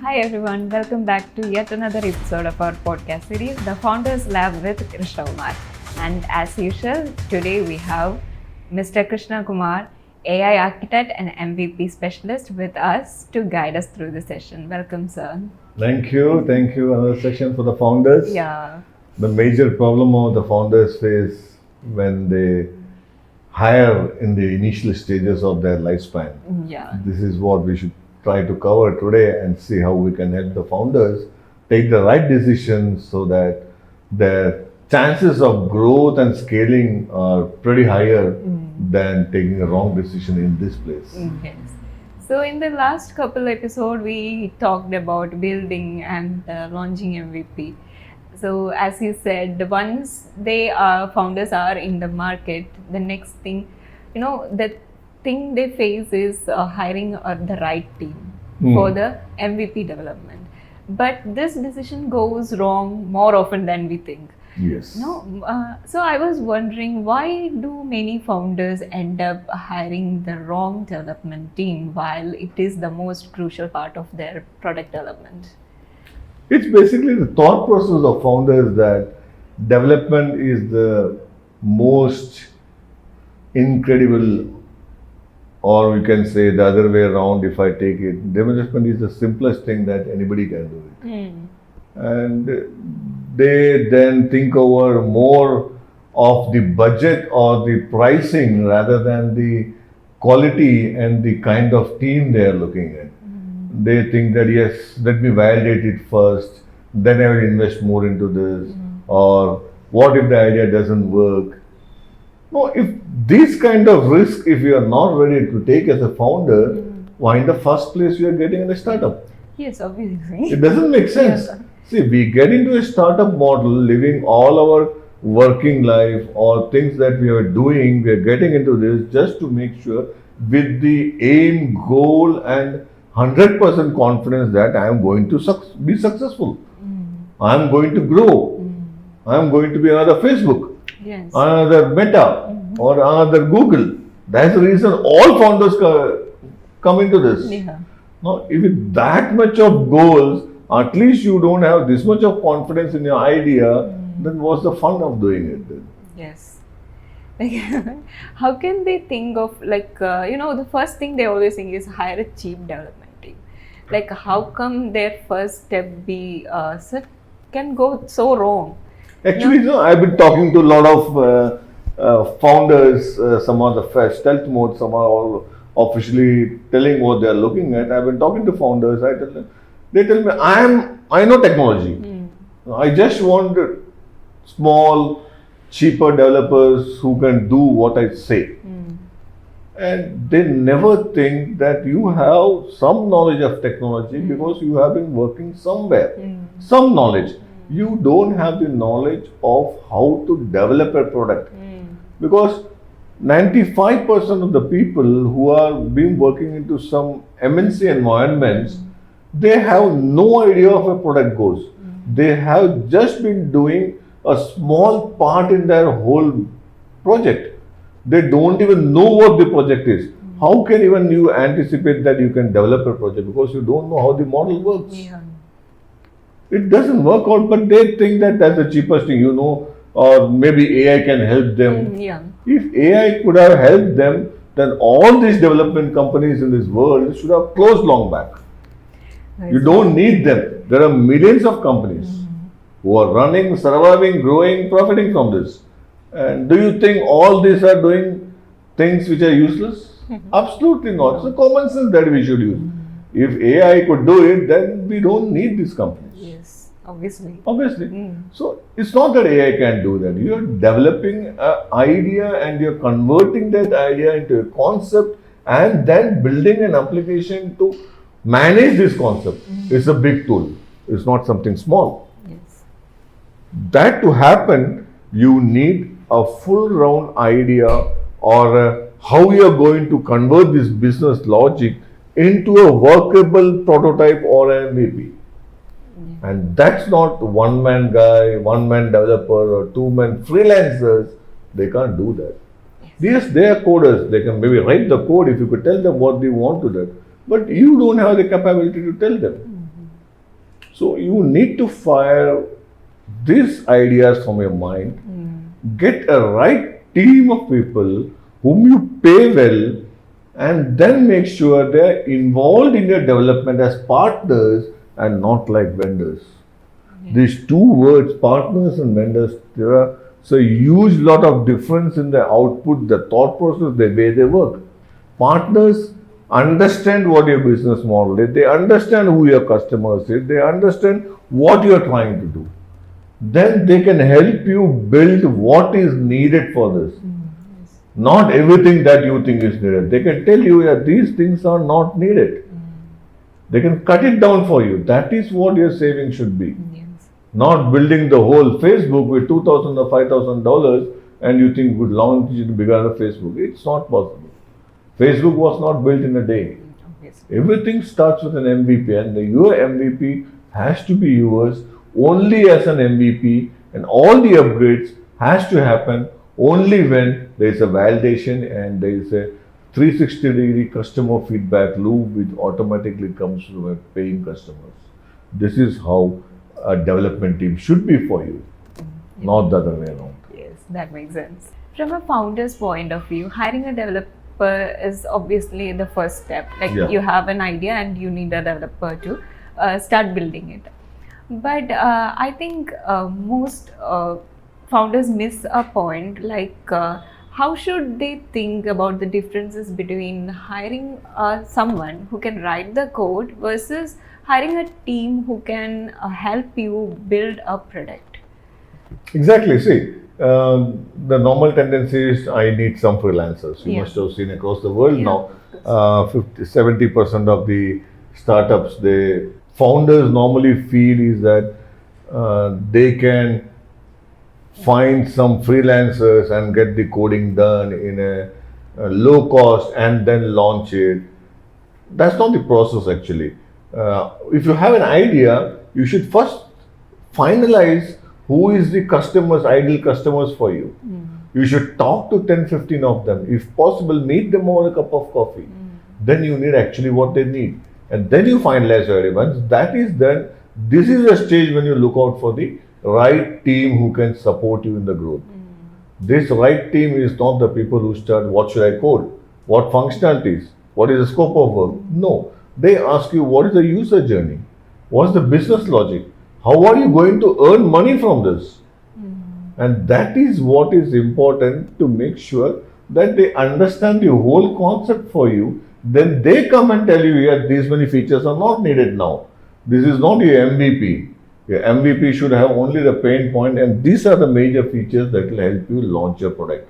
Hi everyone, welcome back to yet another episode of our podcast series, The Founders Lab with Krishna Kumar. And as usual, today we have Mr. Krishna Kumar, AI architect and MVP specialist with us to guide us through the session. Welcome, sir. Thank you. Thank you. Another section for the founders. Yeah. The major problem of the founders face when they hire in the initial stages of their lifespan. Yeah. This is what we should try to cover today and see how we can help the founders take the right decisions so that their chances of growth and scaling are pretty higher than taking a wrong decision in this place. Yes. So in the last couple episode, we talked about building and launching MVP. So as you said, once they are founders are in the market, the next thing, the thing they face is hiring the right team for the MVP development. But this decision goes wrong more often than we think. Yes. So I was wondering, why do many founders end up hiring the wrong development team while it is the most crucial part of their product development? It's basically the thought process of founders that development is the most incredible, or we can say the other way around if I take it. Development is the simplest thing that anybody can do it. And they then think over more of the budget or the pricing rather than the quality and the kind of team they are looking at. They think that yes, let me validate it first, then I will invest more into this, or what if the idea doesn't work? No, if this kind of risk, if you are not ready to take as a founder, why in the first place you are getting in a startup? Yes, obviously. It doesn't make sense. Yeah. See, we get into a startup model, living all our working life or things that we are doing, we are getting into this just to make sure with the aim, goal and 100% confidence that I am going to be successful. I am going to grow. I am going to be another Facebook, Yes. another Meta or another Google. That's the reason all founders come into this. Yeah. Now, if with that much of goals, at least you don't have this much of confidence in your idea, then what's the fun of doing it then? Yes. Like, how can they think of the first thing they always think is hire a cheap development team. Like, how come their first step can go so wrong? Actually, I've been talking to a lot of founders, some are the stealth mode, some are all officially telling what they are looking at. I've been talking to founders, they tell me, I know technology. I just want small, cheaper developers who can do what I say. And they never think that you have some knowledge of technology because you have been working somewhere. Some knowledge. You don't have the knowledge of how to develop a product. Because 95% of the people who are been working into some MNC environments, they have no idea of a product goes. They have just been doing a small part in their whole project. They don't even know what the project is. How can even you anticipate that you can develop a project because you don't know how the model works? Yeah. It doesn't work out, but they think that that's the cheapest thing, or maybe AI can help them. Yeah. If AI could have helped them, then all these development companies in this world should have closed long back. You don't need them. There are millions of companies who are running, surviving, growing, profiting from this. And do you think all these are doing things which are useless? Absolutely not. It's a common sense that we should use. If AI could do it, then we don't need these companies. Yes, obviously. So it's not that AI can do that. You are developing an idea and you're converting that idea into a concept and then building an application to manage this concept. It's a big tool. It's not something small. Yes. That to happen, you need a full round idea or how you are going to convert this business logic into a workable prototype or an MVP. And that's not one man guy, one man developer or two man freelancers. They can't do that. Yes, they are coders. They can maybe write the code if you could tell them what they want to do. But you don't have the capability to tell them. So you need to fire these ideas from your mind, get a right team of people whom you pay well, and then make sure they're involved in your development as partners and not like vendors. These two words, partners and vendors, there are so huge lot of difference in the output, the thought process, the way they work. Partners understand what your business model is, they understand who your customers is, they understand what you are trying to do. Then they can help you build what is needed for this. Not everything that you think is needed. They can tell you that these things are not needed. They can cut it down for you. That is what your saving should be. Yes. Not building the whole Facebook with $2,000 or $5,000 and you think would launch it bigger than Facebook. It's not possible. Facebook was not built in a day. Obviously. Everything starts with an MVP, and your MVP has to be yours only as an MVP, and all the upgrades has to happen only when there is a validation and there is a 360-degree customer feedback loop which automatically comes from a paying customers. This is how a development team should be for you, not the other way around. Yes, that makes sense. From a founder's point of view, hiring a developer is obviously the first step. Like you have an idea and you need a developer to start building it. But I think most founders miss a point, like how should they think about the differences between hiring someone who can write the code versus hiring a team who can help you build a product? Exactly. See, the normal tendency is I need some freelancers. You must have seen across the world now, 70% of the startups, the founders normally feel is that they can find some freelancers and get the coding done in a low cost and then launch it. That's not the process actually. If you have an idea, you should first finalize who is the customers, ideal customers for you. You should talk to 10-15 of them. If possible, meet them over a cup of coffee. Then you need actually what they need. And then you finalize your idea. Once that is done, this is a stage when you look out for the right team who can support you in the growth. This right team is not the people who start, what should I code? What functionalities? What is the scope of work? No. They ask you, what is the user journey? What is the business logic? How are you going to earn money from this? And that is what is important, to make sure that they understand the whole concept for you. Then they come and tell you, yeah, these many features are not needed now. This is not your MVP. Your MVP should have only the pain point, and these are the major features that will help you launch your product.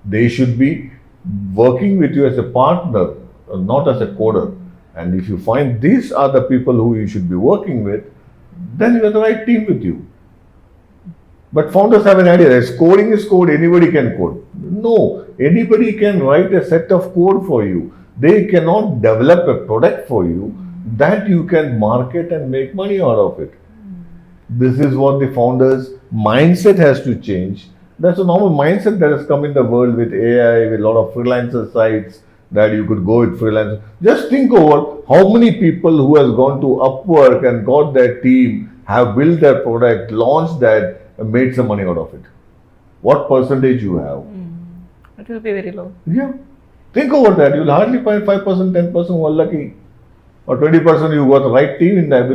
They should be working with you as a partner, not as a coder. And if you find these are the people who you should be working with, then you have the right team with you. But founders have an idea that coding is code, anybody can code. No, anybody can write a set of code for you. They cannot develop a product for you that you can market and make money out of it. This is what the founder's mindset has to change. That's a normal mindset that has come in the world with AI, with a lot of freelancer sites that you could go with freelancers. Just think over how many people who has gone to Upwork and got their team, have built their product, launched that, and made some money out of it. What percentage you have? It will be very low. Yeah. Think over that. You'll hardly find 5%, 10% who are lucky. Or 20% you got the right team in there.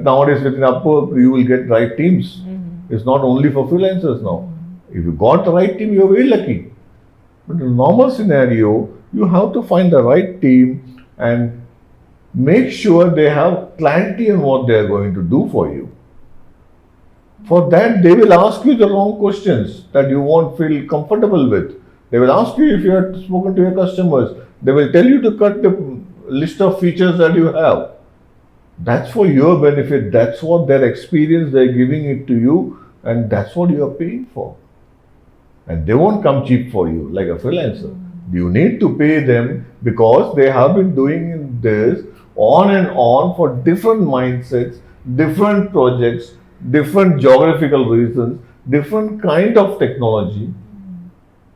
Nowadays within Upwork, you will get right teams. It's not only for freelancers now. If you got the right team, you're very lucky. But in a normal scenario, you have to find the right team and make sure they have clarity on what they are going to do for you. For that, they will ask you the wrong questions that you won't feel comfortable with. They will ask you if you have spoken to your customers. They will tell you to cut the list of features that you have. That's for your benefit. That's what their experience, they're giving it to you, and that's what you are paying for. And they won't come cheap for you like a freelancer. You need to pay them because they have been doing this on and on for different mindsets, different projects, different geographical reasons, different kind of technology.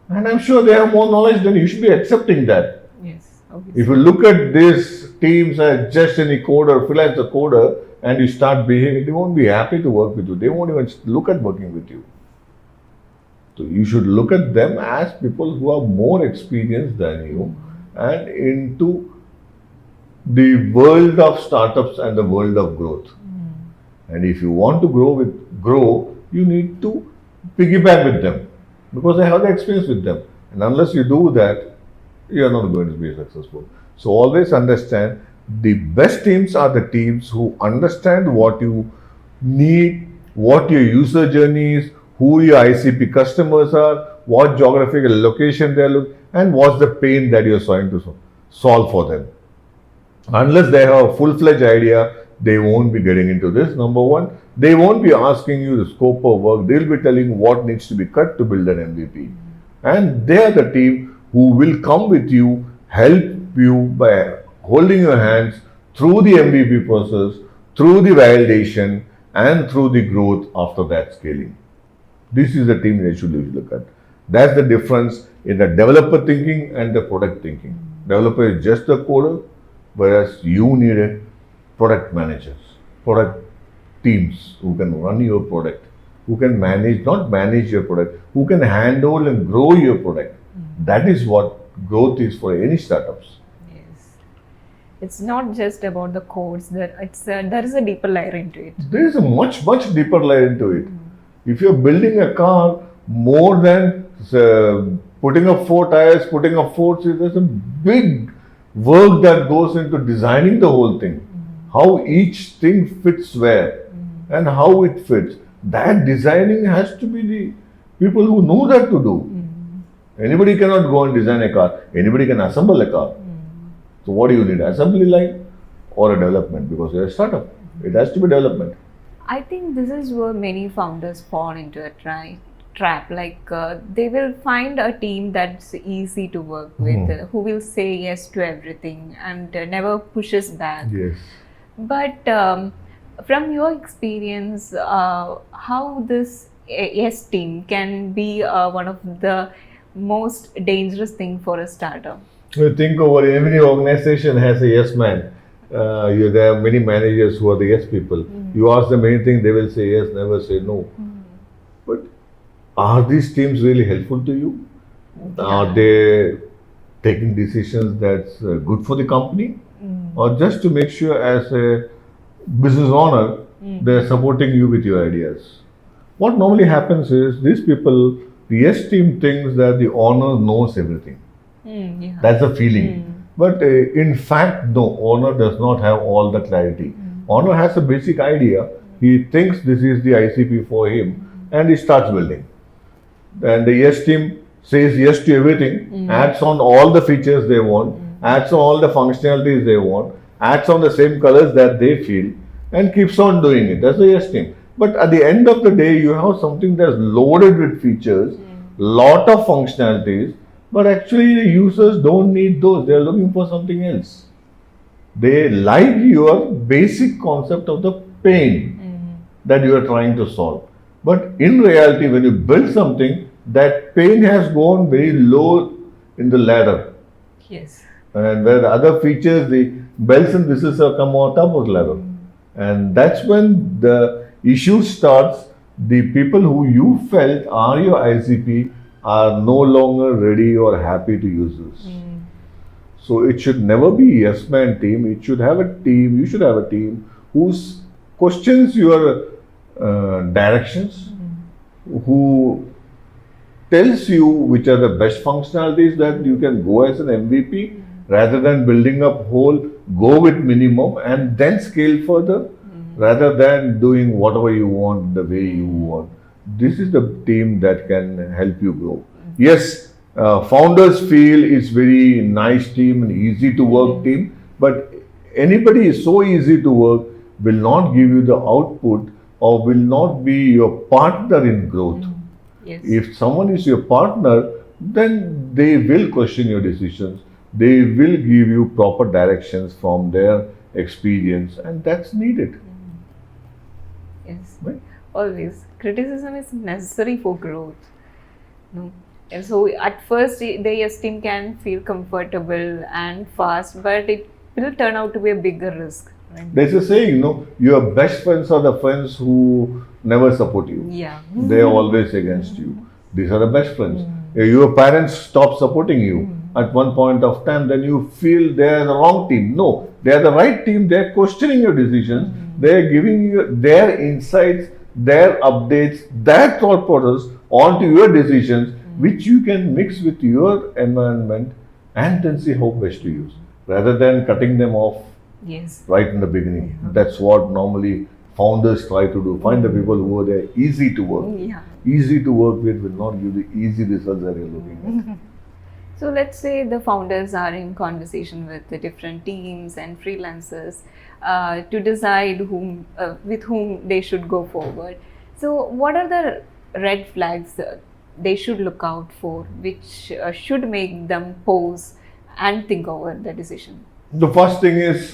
And I'm sure they have more knowledge than you. Should be accepting that. Yes, obviously. If you look at these teams as just any coder, freelancer coder, and you start behaving, they won't be happy to work with you. They won't even look at working with you. So you should look at them as people who are more experienced than you and into the world of startups and the world of growth. And if you want to grow, you need to piggyback with them because I have the experience with them. And unless you do that, you are not going to be successful. So always understand the best teams are the teams who understand what you need, what your user journey is, who your ICP customers are, what geographical location they are looking, and what's the pain that you're trying to solve for them. Unless they have a full-fledged idea, they won't be getting into this. Number one, they won't be asking you the scope of work. They'll be telling what needs to be cut to build an MVP. And they are the team who will come with you, help you by holding your hands through the MVP process, through the validation, and through the growth after that scaling. This is the team they should look at. That's the difference in the developer thinking and the product thinking. Developer is just the coder, whereas you need product managers, product teams who can run your product, who can manage, not manage your product, who can handle and grow your product. That is what growth is for any startups. Yes. It's not just about the codes, there is a deeper layer into it. There is a much deeper layer into it. If you're building a car, more than putting up 4 tires, putting up 4 seats, there's a big work that goes into designing the whole thing. How each thing fits where and how it fits. That designing has to be the people who know that to do. Anybody cannot go and design a car. Anybody can assemble a car. So what do you need? Assembly line or a development? Because you're a startup. It has to be development. I think this is where many founders fall into a trap. Like they will find a team that's easy to work with, who will say yes to everything and never pushes back. Yes. But from your experience, how this yes team can be one of the most dangerous thing for a startup? You think over every organization has a yes man. There are many managers who are the yes people. You ask them anything, they will say yes, never say no. But are these teams really helpful to you? Yeah. Are they taking decisions that's good for the company? Or just to make sure as a business owner, they're supporting you with your ideas? What normally happens is these people, the yes team thinks that the owner knows everything. Yeah. That's the feeling. But in fact, no, owner does not have all the clarity. Owner has a basic idea. He thinks this is the ICP for him and he starts building. And the yes team says yes to everything, adds on all the features they want, adds on all the functionalities they want, adds on the same colors that they feel, and keeps on doing it. That's the yes team. But at the end of the day, you have something that's loaded with features, lot of functionalities, but actually the users don't need those. They're looking for something else. They like your basic concept of the pain that you are trying to solve. But in reality, when you build something, that pain has gone very low in the ladder. Yes. And where the other features, the bells and whistles have come on top of the ladder. And that's when the issue starts. The people who you felt are your ICP are no longer ready or happy to use this. So it should never be yes man team. It should have a team. You should have a team who questions your directions, who tells you which are the best functionalities that you can go as an MVP, rather than building up whole, go with minimum and then scale further, rather than doing whatever you want the way you want. This is the team that can help you grow. Yes, founders feel it's very nice team and easy to work team, but anybody is so easy to work will not give you the output or will not be your partner in growth. Yes. If someone is your partner, then they will question your decisions. They will give you proper directions from their experience, and that's needed. Yes. Right? Always. Criticism is necessary for growth. No. And so at first the yes team can feel comfortable and fast, but it will turn out to be a bigger risk. There's a saying, your best friends are the friends who never support you. Yeah. They are always against you. These are the best friends. If your parents stop supporting you at one point of time, then you feel they are the wrong team. No, they are the right team. They are questioning your decisions. They are giving you their insights, their updates, their thought process onto your decisions, which you can mix with your environment and then see how best to use, rather than cutting them off Yes. right in the beginning. That's what normally founders try to do. Find the people who are there easy to work. Yeah. Easy to work with will not give the easy results that you're looking at. So let's say the founders are in conversation with the different teams and freelancers to decide with whom they should go forward. So what are the red flags they should look out for, which should make them pause and think over the decision? The first thing is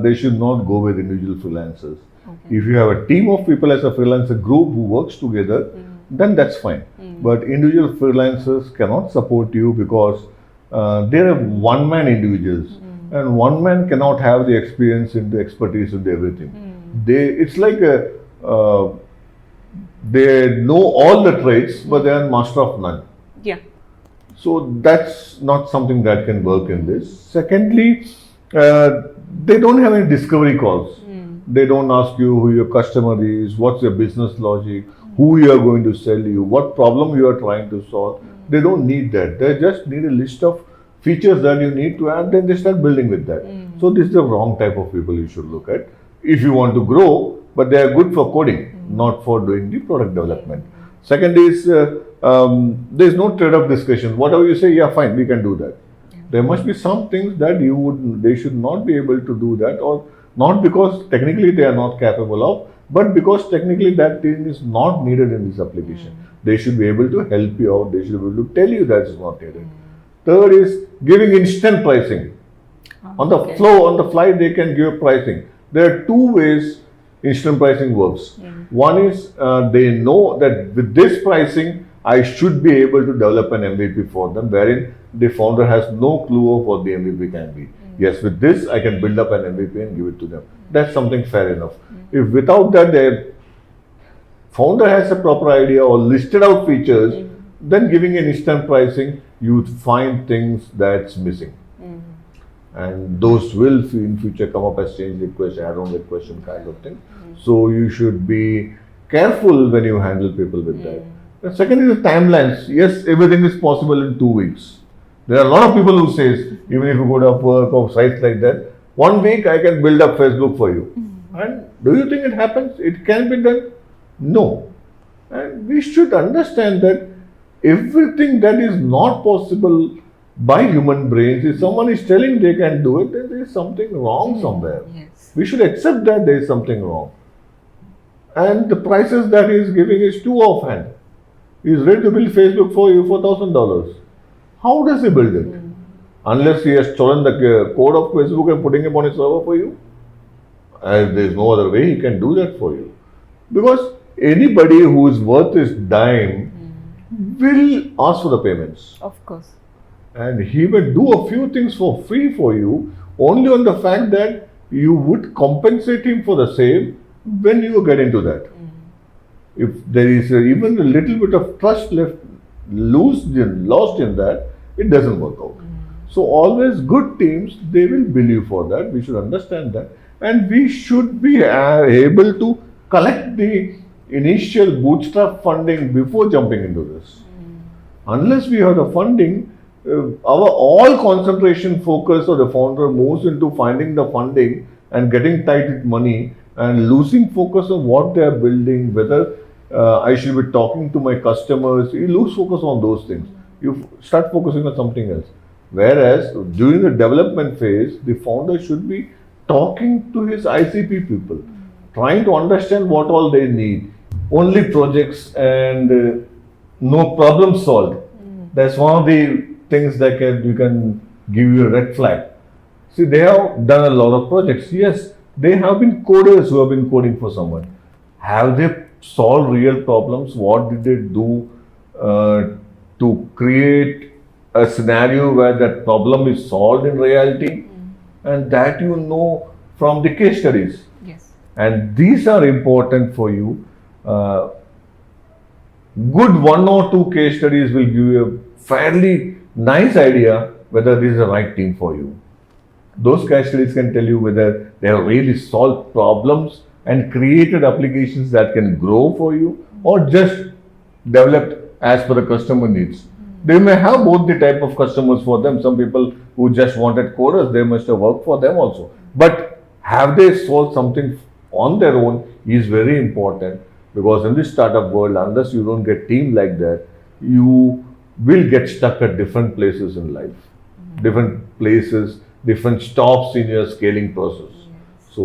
they should not go with individual freelancers. Okay. If you have a team of people as a freelancer group who works together, then that's fine. But individual freelancers cannot support you because they are one-man individuals, and one man cannot have the experience and the expertise into everything. It's like they know all the trades, but they are master of none. Yeah. So that's not something that can work in this. Secondly, they don't have any discovery calls. They don't ask you who your customer is, what's your business logic, who you are going to sell you, what problem you are trying to solve. They don't need that. They just need a list of features that you need to add, then they start building with that. So this is the wrong type of people you should look at if you want to grow, but they are good for coding, not for doing the product development. Second is, there's no trade-off discussion. Whatever you say, yeah, fine, we can do that. There must be some things that they should not be able to do that, or not because technically they are not capable of, but because technically that thing is not needed in this application. They should be able to help you out. They should be able to tell you that is not needed. Third is giving instant pricing. On the flow, on the fly, they can give pricing. There are two ways instant pricing works. One is they know that with this pricing, I should be able to develop an MVP for them, wherein the founder has no clue of what the MVP can be. Yes, with this, I can build up an MVP and give it to them. That's something fair enough. If without that, the founder has a proper idea or listed out features, then giving an instant pricing, you would find things that's missing. And those will in future come up as change request, add-on request kind of thing. So you should be careful when you handle people with that. The second is the timelines. Yes, everything is possible in 2 weeks. There are a lot of people who says, even if you go to Upwork or sites like that, 1 week I can build up Facebook for you. And do you think it happens? It can be done? No. And we should understand that everything that is not possible by human brains, if someone is telling they can do it, then there is something wrong somewhere. Yes. We should accept that there is something wrong. And the prices that he is giving is too offhand. He is ready to build Facebook for you for $1,000. How does he build it? Unless he has stolen the code of Facebook and putting it on his server for you. And there is no other way he can do that for you. Because anybody who is worth his dime will ask for the payments. Of course. And he will do a few things for free for you only on the fact that you would compensate him for the same when you get into that. If there is even a little bit of trust lost in that, it doesn't work out. So always good teams, they will bill you for that. We should understand that. And we should be able to collect the initial bootstrap funding before jumping into this. Unless we have the funding, our all concentration focus of the founder moves into finding the funding and getting tight with money and losing focus on what they are building, whether I should be talking to my customers. You lose focus on those things. You start focusing on something else. Whereas during the development phase, the founder should be talking to his ICP people, trying to understand what all they need. Only projects and no problem solved. That's one of the things that you can give you a red flag. See, they have done a lot of projects. Yes, they have been coders who have been coding for someone. Have they solved real problems? What did they do to create a scenario where that problem is solved in reality? And that from the case studies. Yes. And these are important for you. Uh, Good one or two case studies will give you a fairly nice idea whether this is the right team for you. Those case studies can tell you whether they have really solved problems and created applications that can grow for you, or just developed as per the customer needs. They may have both the type of customers for them. Some people who just wanted coders, they must have worked for them also. But have they solved something on their own is very important, because in this startup world, unless you don't get team like that, you will get stuck at different places in life, different places, different stops in your scaling process. So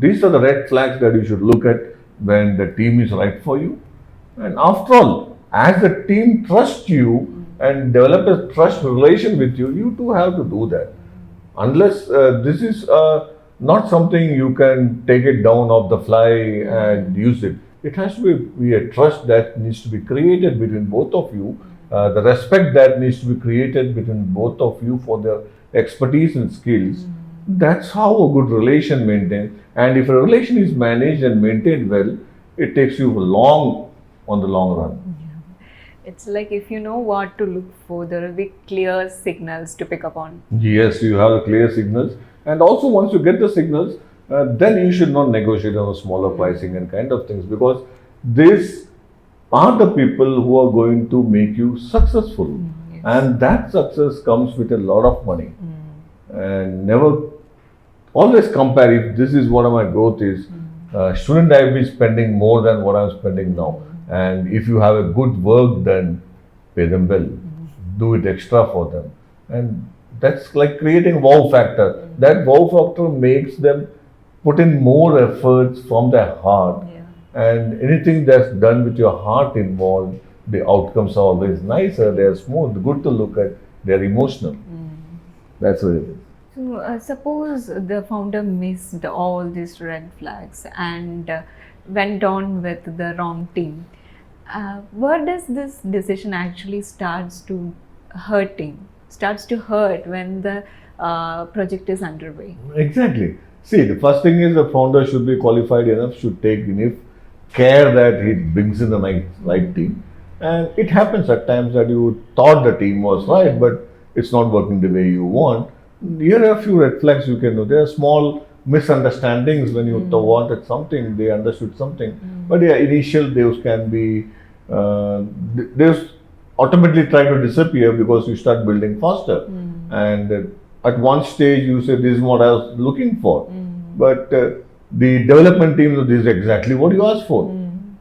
these are the red flags that you should look at when the team is right for you. And after all, as the team trusts you and develop a trust relation with you, you too have to do that. Unless this is not something you can take it down off the fly and use it. It has to be a trust that needs to be created between both of you. The respect that needs to be created between both of you for their expertise and skills. That's how a good relation maintained. And if a relation is managed and maintained well, it takes you long on the long run. It's like if you know what to look for, there will be clear signals to pick up on. Yes, you have clear signals. And also, once you get the signals, then you should not negotiate on a smaller pricing and kind of things, because these are the people who are going to make you successful. Yes. And that success comes with a lot of money. And never, always compare, if this is what my growth is, shouldn't I be spending more than what I'm spending now? And if you have a good work, then pay them well. Do it extra for them. And that's like creating wow factor. That wow factor makes them put in more efforts from their heart. Yeah. And anything that's done with your heart involved, the outcomes are always nicer, they're smooth, good to look at, they're emotional. That's what it is. So, suppose the founder missed all these red flags and went on with the wrong team. Where does this decision actually starts to hurt when the project is underway? Exactly. See, the first thing is the founder should be qualified enough, should take enough care that he brings in the right team. And it happens at times that you thought the team was right, but it's not working the way you want. Here are a few red flags you can know. There are small misunderstandings when you wanted something, they understood something. But yeah, initial those can be, those automatically try to disappear because you start building faster. And at one stage you say, this is what I was looking for. But the development team, this is exactly what you asked for.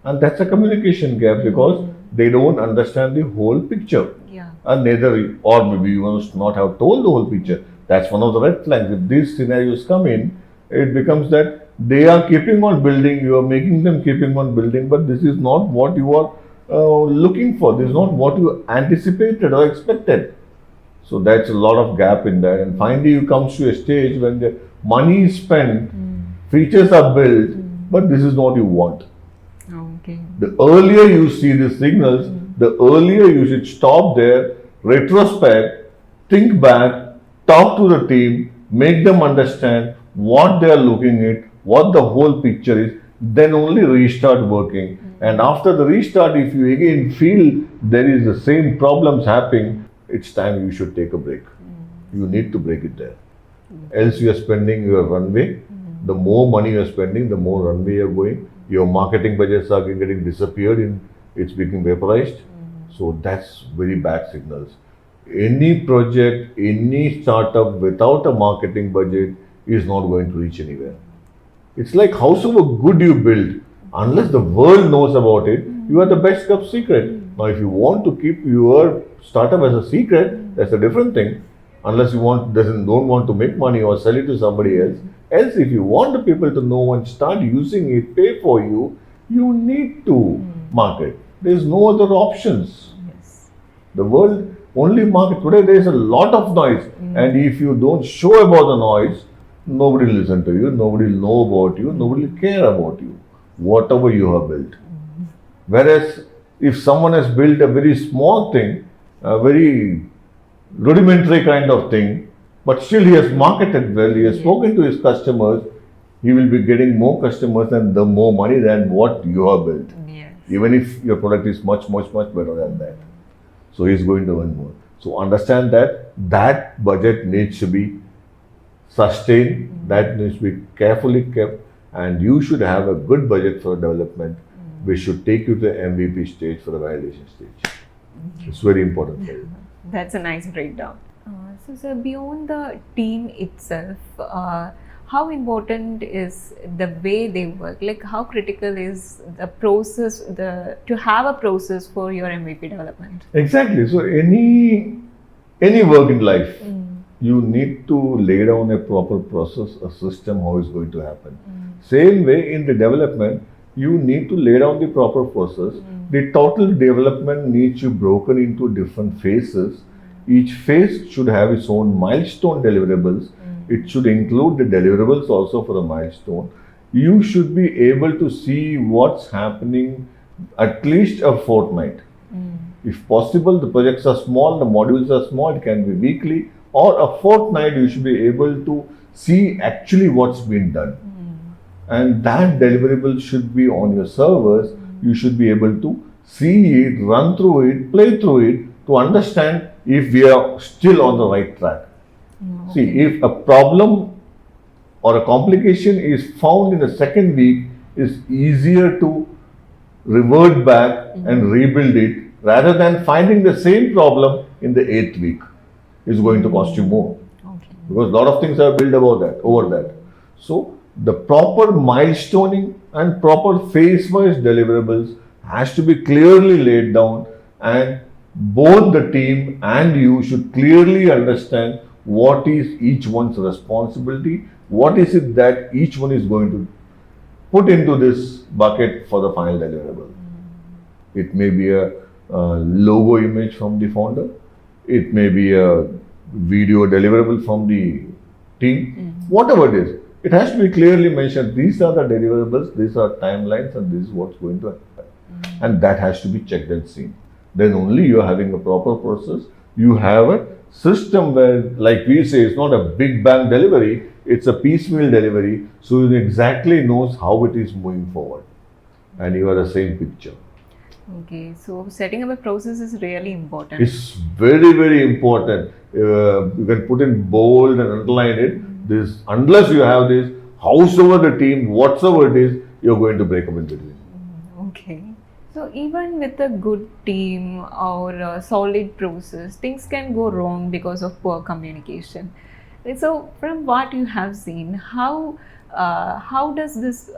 And that's a communication gap, because they don't understand the whole picture. Yeah. And neither, or maybe you must not have told the whole picture. That's one of the red flags. If these scenarios come in, it becomes that they are keeping on building, you are making them keeping on building, but this is not what you are looking for. This is not what you anticipated or expected. So that's a lot of gap in that. And finally, you come to a stage when the money is spent, features are built, but this is not what you want. Okay. The earlier you see the signals, the earlier you should stop there, retrospect, think back, talk to the team, make them understand what they are looking at, what the whole picture is, then only restart working. And after the restart, if you again feel there is the same problems happening, it's time you should take a break. You need to break it there. Else you are spending your runway. The more money you are spending, the more runway you are going. Your marketing budgets are getting disappeared, it's becoming vaporized. So that's very bad signals. Any project, any startup without a marketing budget is not going to reach anywhere. It's like howsoever good you build, unless the world knows about it, you are the best kept secret. Now, if you want to keep your startup as a secret, that's a different thing. Unless you don't want to make money or sell it to somebody else. Else, if you want the people to know and start using it, pay for you, you need to market. There is no other options. Yes. The world only market. Today there is a lot of noise, and if you don't show about the noise, nobody will listen to you, nobody will know about you, nobody will care about you, whatever you have built. Whereas if someone has built a very small thing, a very rudimentary kind of thing, but still he has marketed well, he has spoken to his customers, he will be getting more customers and the more money than what you have built. Yes. Even if your product is much better than that. So he's going to earn more. So understand that budget needs to be sustained, that needs to be carefully kept, and you should have a good budget for development. We should take you to the MVP stage for the validation stage. It's very important for you. That's a nice breakdown. So, sir, beyond the team itself, how important is the way they work? Like, how critical is the process, to have a process for your MVP development? Exactly. So any work in life, you need to lay down a proper process, a system, how it's going to happen. Same way in the development, you need to lay down the proper process. The total development needs to be broken into different phases. Each phase should have its own milestone deliverables. It should include the deliverables also for the milestone. You should be able to see what's happening at least a fortnight. If possible, the projects are small, the modules are small, it can be weekly or a fortnight, you should be able to see actually what's been done. And that deliverable should be on your servers. You should be able to see it, run through it, play through it to understand if we are still on the right track. Okay. See, if a problem or a complication is found in the second week, it's easier to revert back and rebuild it rather than finding the same problem in the 8th week. It's going to cost you more. Okay. Because a lot of things are built over that. So the proper milestoning and proper phase-wise deliverables has to be clearly laid down, and both the team and you should clearly understand what is each one's responsibility, what is it that each one is going to put into this bucket for the final deliverable. It may be a logo image from the founder, it may be a video deliverable from the team, whatever it is. It has to be clearly mentioned, these are the deliverables, these are timelines, and this is what's going to happen. And that has to be checked and seen. Then only you are having a proper process. You have a system where, like we say, it's not a big bang delivery, it's a piecemeal delivery. So you exactly knows how it is moving forward. And you are the same picture. Okay, so setting up a process is really important. It's very important. You can put in bold and underline it. This, unless you have this, howsoever the team, whatsoever it is, you're going to break up in between. Okay. So even with a good team or a solid process, things can go wrong because of poor communication. So from what you have seen, how does this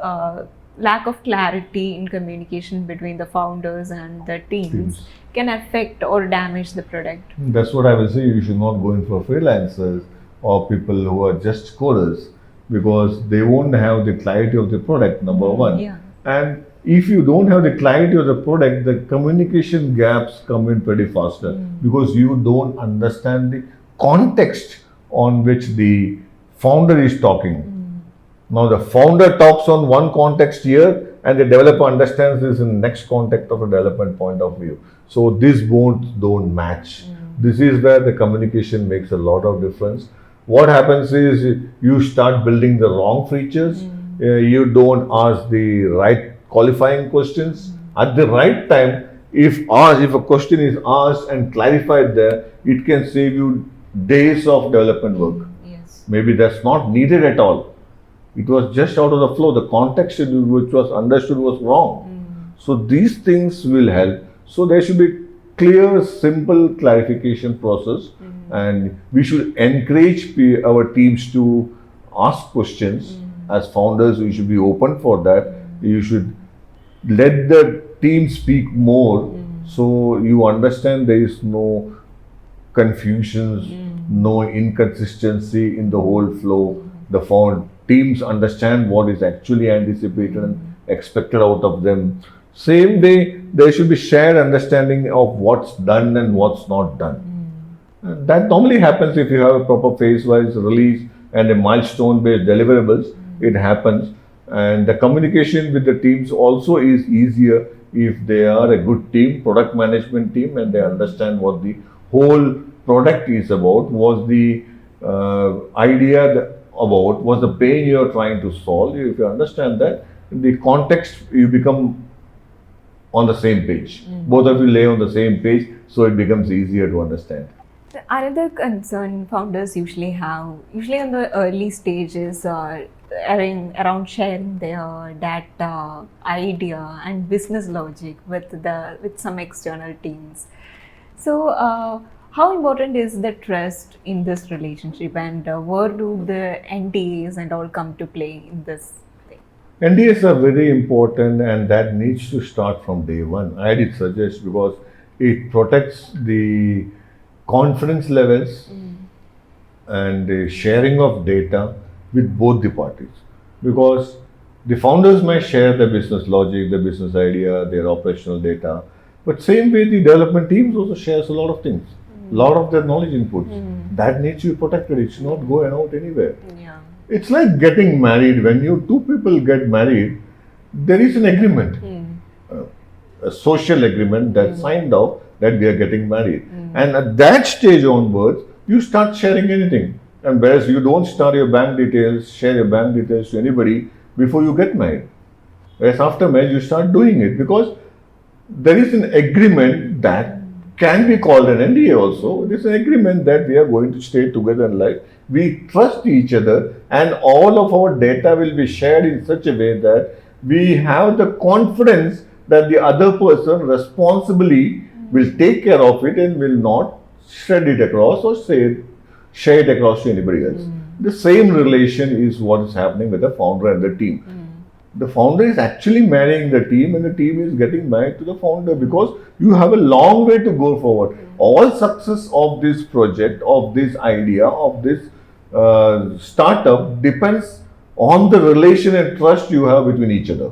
lack of clarity in communication between the founders and the teams can affect or damage the product? That's what I will say. You should not go in for freelancers or people who are just coders, because they won't have the clarity of the product, number one. Yeah. And if you don't have the clarity of the product, the communication gaps come in pretty faster because you don't understand the context on which the founder is talking. Now the founder talks on one context here and the developer understands this in the next context of a development point of view. So these bones don't match. This is where the communication makes a lot of difference. What happens is you start building the wrong features. You don't ask the right qualifying questions at the right time. If a question is asked and clarified there, it can save you days of development work. Yes. Maybe that's not needed at all. It was just out of the flow. The context which was understood was wrong. So these things will help. So there should be clear, simple clarification process, and we should encourage our teams to ask questions. As founders, we should be open for that. You should let the team speak more, so you understand there is no confusions, no inconsistency in the whole flow. The teams understand what is actually anticipated and expected out of them. Same way, there should be shared understanding of what's done and what's not done. And that normally happens if you have a proper phase-wise release and a milestone-based deliverables. It happens. And the communication with the teams also is easier if they are a good team, product management team, and they understand what the whole product is about. Was the idea about, what's the pain you are trying to solve. If you understand that, the context, you become on the same page. Both of you lay on the same page, so it becomes easier to understand. The another concern founders usually have, usually in the early stages, around sharing their data, idea, and business logic with some external teams. So, how important is the trust in this relationship, and where do the NDAs and all come to play in this thing? NDAs are very important, and that needs to start from day one. I did suggest, because it protects the confidence levels and the sharing of data with both the parties. Because the founders may share their business logic, their business idea, their operational data, but same way the development teams also shares a lot of things, a lot of their knowledge inputs. That needs to be protected. It's not going out anywhere. Yeah. It's like getting married. When you two people get married, there is an agreement, a social agreement that's signed off that we are getting married. And at that stage onwards, you start sharing anything. And whereas you don't start your bank details, share your bank details to anybody before you get married. Whereas after marriage, you start doing it, because there is an agreement that can be called an NDA also. It is an agreement that we are going to stay together in life. We trust each other, and all of our data will be shared in such a way that we have the confidence that the other person responsibly will take care of it and will not shred it across or share it across to anybody else. The same relation is what is happening with the founder and the team. The founder is actually marrying the team, and the team is getting married to the founder, because you have a long way to go forward. All success of this project, of this idea, of this startup depends on the relation and trust you have between each other.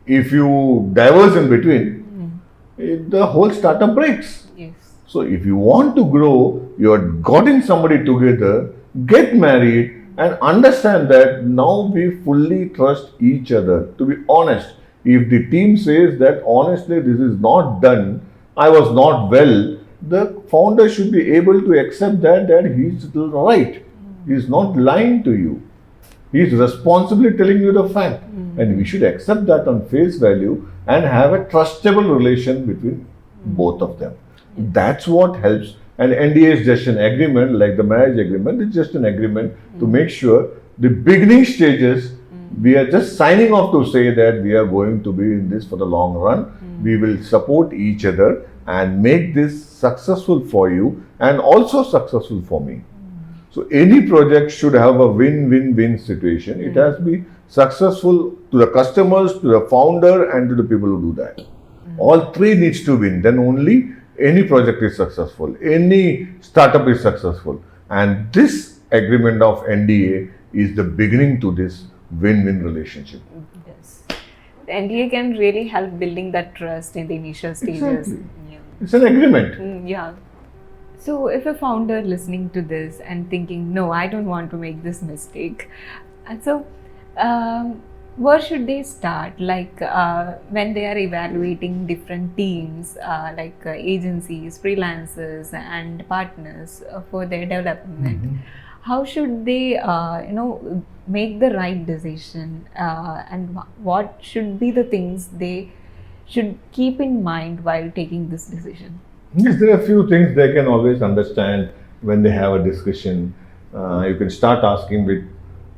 If you diverge in between, the whole startup breaks. Yes. So if you want to grow, you are getting somebody together, get married, and understand that now we fully trust each other. To be honest, if the team says that honestly this is not done, I was not well, the founder should be able to accept that he's still right. He's not lying to you. He's responsibly telling you the fact. And we should accept that on face value and have a trustable relation between both of them. That's what helps. And NDA is just an agreement, like the marriage agreement. It's just an agreement to make sure the beginning stages, we are just signing off to say that we are going to be in this for the long run. We will support each other and make this successful for you and also successful for me. So any project should have a win-win-win situation. It has to be successful to the customers, to the founder, and to the people who do that. All three needs to win. Then only any project is successful. Any startup is successful. And this agreement of NDA is the beginning to this win-win relationship. Yes. The NDA can really help building that trust in the initial stages. Exactly. Yeah. It's an agreement. Yeah. So if a founder listening to this and thinking, no, I don't want to make this mistake. And so where should they start? Like when they are evaluating different teams, agencies, freelancers and partners for their development, how should they, make the right decision and what should be the things they should keep in mind while taking this decision? Yes, there are a few things they can always understand when they have a discussion. You can start asking with,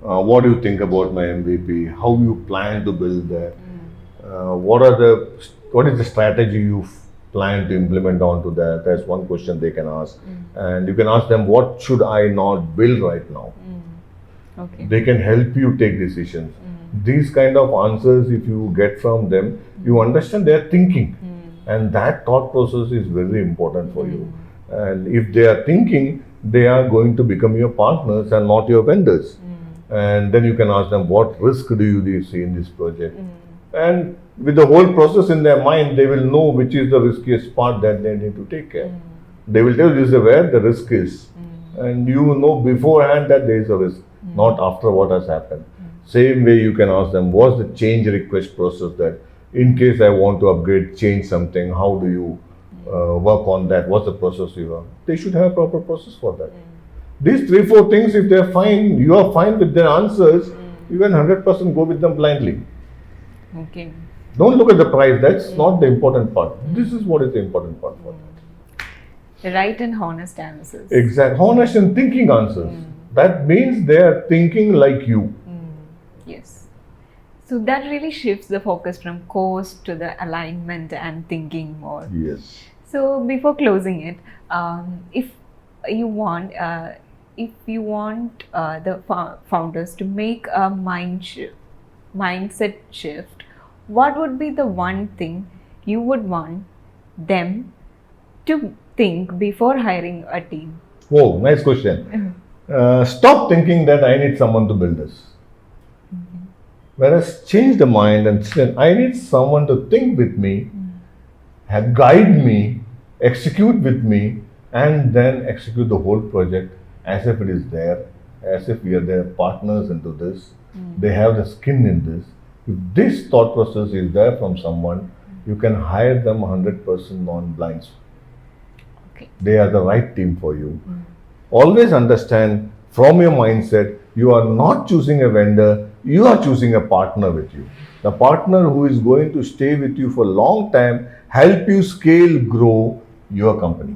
what do you think about my MVP? How you plan to build that? What is the strategy you plan to implement onto that? That's one question they can ask. And you can ask them, what should I not build right now? Okay. They can help you take decisions. These kind of answers, if you get from them, you understand their thinking. And that thought process is very important for you. And if they are thinking, they are going to become your partners and not your vendors. And then you can ask them, what risk do you see in this project? And with the whole process in their mind, they will know which is the riskiest part that they need to take care. They will tell you this is where the risk is. And you know beforehand that there is a risk, not after what has happened. Same way you can ask them, what's the change request process that in case I want to upgrade, change something, how do you work on that? What's the process you have? They should have a proper process for that. These 3-4 things, if they're fine, you are fine with their answers, you can 100% go with them blindly. Okay. Don't look at the price, that's not the important part. This is what is the important part for that. Right and honest answers. Exact, honest and thinking answers. That means they are thinking like you. Yes. So that really shifts the focus from cost to the alignment and thinking more. Yes. So before closing it, if you want the founders to make a mindset shift, what would be the one thing you would want them to think before hiring a team? Oh, nice question. Stop thinking that I need someone to build this. Whereas change the mind and say, I need someone to think with me, guide me, execute with me, and then execute the whole project as if it is there, as if we are their partners into this. They have the skin in this. If this thought process is there from someone, you can hire them 100% non-blinds. Okay. They are the right team for you. Always understand from your mindset, you are not choosing a vendor, you are choosing a partner with you. The partner who is going to stay with you for a long time, help you scale, grow your company.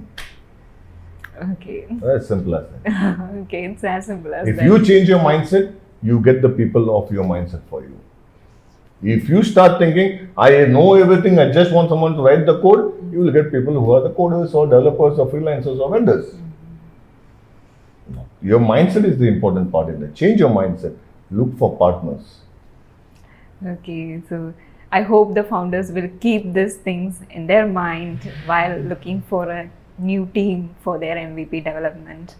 Okay. As simple as that. Okay, it's as simple as If that. you change your mindset, you get the people of your mindset for you. If you start thinking, I know everything, I just want someone to write the code, you will get people who are the coders or developers or freelancers or vendors. Your mindset is the important part in it. Change your mindset. Look for partners. Okay, so I hope the founders will keep these things in their mind while looking for a new team for their MVP development.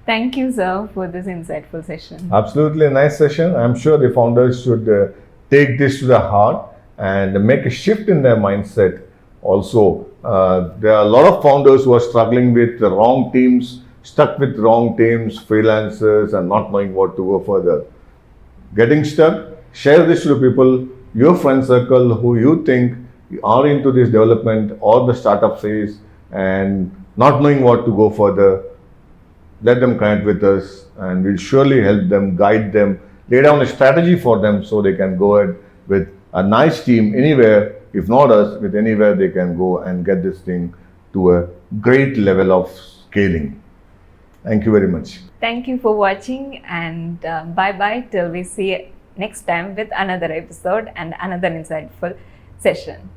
Thank you, sir, for this insightful session. Absolutely a nice session. I'm sure the founders should take this to the heart and make a shift in their mindset. Also, there are a lot of founders who are struggling with the wrong teams, stuck with wrong teams, freelancers, and not knowing what to go further. Getting stuck, share this to the people, your friend circle who you think are into this development or the startup phase and not knowing what to go further. Let them connect with us and we'll surely help them, guide them, lay down a strategy for them so they can go ahead with a nice team anywhere, if not us, with anywhere they can go and get this thing to a great level of scaling. Thank you very much. Thank you for watching and bye-bye till we see you next time with another episode and another insightful session.